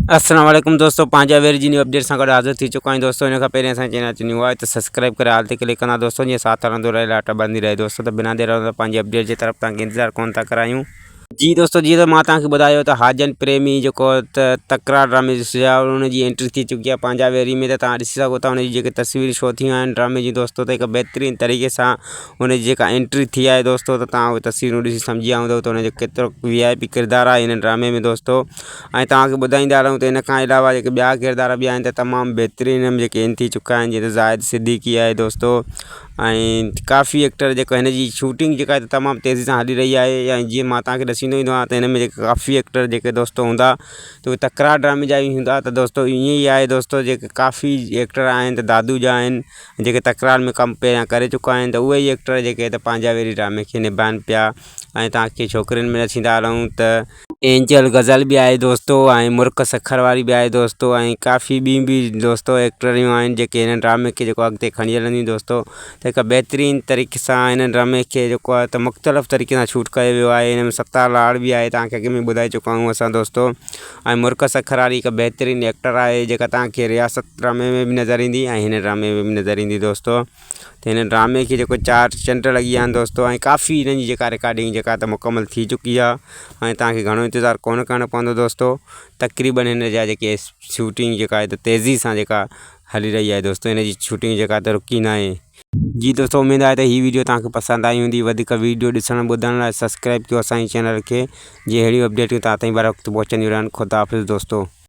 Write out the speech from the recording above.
अस्सलाम वालेकुम दोस्तों, पंहिंजा वेर जी न्यू अपडेट सां गॾु हाज़िर थी चुका आहियूं दोस्तों। इन खां पहिरीं असांजे चैनल ते न्यू आहे त सब्सक्राइब करे हाल ते क्लिक कंदा दोस्तों, जीअं साथ हलंदो रहे, लाटा बंदी रहे दोस्तों। त बिना देर पंहिंजी अपडेट जी तरफ़ तव्हांखे इंतज़ारु कोन था करायूं। जी दोस्तों, जीअं त मां तव्हांखे ॿुधायो त हाजन प्रेमी जेको तकरार ड्रामे जी सिया हुनजी एंट्री थी चुकी आहे पंहिंजा वेरी में। त तव्हां ॾिसी सघो था हुनजी जेके तस्वीर शो थियूं आहिनि ड्रामे जी दोस्तों। त हिकु बहितरीनु तरीक़े सां हुनजी जेका एंट्री थी आहे दोस्तों, त तव्हां उहे तस्वीरूं ॾिसी सम्झी विया हूंदव त हुनजो केतिरो VIP किरदारु आहे हिन ड्रामे में दोस्तों। ऐं तव्हांखे ॿुधाईंदा रहूं त इन खां अलावा जेके ॿिया किरदार बि आहिनि त तमामु बहितरीनु हिन में जेके इन थी चुका आहिनि, जीअं त ज़ाहिद सिद्दीकी आहे दोस्तों। ऐं काफ़ी एक्टर जेको हिन जी शूटिंग जेका आहे त तमामु तेज़ी सां हली रही आहे। या जीअं मां तव्हांखे ॾसींदो ईंदो आहियां त हिन में जेके काफ़ी एक्टर जेके दोस्तों हूंदा त उहे तकरार ड्रामे जा ई हूंदा। त दोस्तों ईअं ई आहे दोस्तों, जेके काफ़ी एक्टर आहिनि त दादू जा आहिनि जेके तकरार में कमु पहिरियां करे चुका आहिनि। त उहे ई एक्टर जेके त पंहिंजा वेरी ड्रामे खे निभाइनि पिया। ऐं तव्हांखे छोकिरियुनि में ॾसींदा रहूं त एंजल गज़ल बि आहे दोस्तों, ऐं मुर्ख सखर वारी बि आहे दोस्तों। ऐं काफ़ी ॿी बि दोस्तों एक्टरियूं आहिनि जेके हिन ड्रामे खे जेको अॻिते खणी हलंदियूं दोस्तों। त हिकु बहितरीनु तरीक़े सां हिन ड्रामे खे जेको आहे त मुख़्तलिफ़ तरीक़े सां शूट कयो वियो आहे। हिन में सत्तार लाड़ बि आहे, तव्हांखे अॻे में ॿुधाए चुका आहियूं असां दोस्तों। ऐं मुर्ख सखर वारी हिकु बहितरीनु एक्टर आहे जेका तव्हांखे रियासत ड्रामे में बि नज़र ईंदी ऐं हिन ड्रामे में बि नज़र ईंदी दोस्तों। त हिन ड्रामे खे जेको 4 चंड लॻी विया आहिनि दोस्तों। ऐं काफ़ी हिन जी जेका रिकॉर्डिंग जेका त मुकमल थी चुकी आहे। ऐं तव्हांखे घणो इंतज़ारु कोन करणो पवंदो दोस्तों। तक़रीबन हिन जा जेके शूटिंग जेका आहे त तेज़ी सां जेका हली रही आहे दोस्तों। हिन जी शूटिंग जेका त रुकी न आहे। जी दोस्तों, उमेद आहे त हीअ वीडियो तव्हांखे पसंदि आई हूंदी। वधीक वीडियो ॾिसण ॿुधण लाइ सब्सक्राइब कयो असांजे चैनल खे, जीअं अहिड़ियूं अपडेटियूं तव्हां ताईं बर वक़्तु पहुचंदियूं रहनि। ख़ुदा हाफ़िज़ दोस्तों।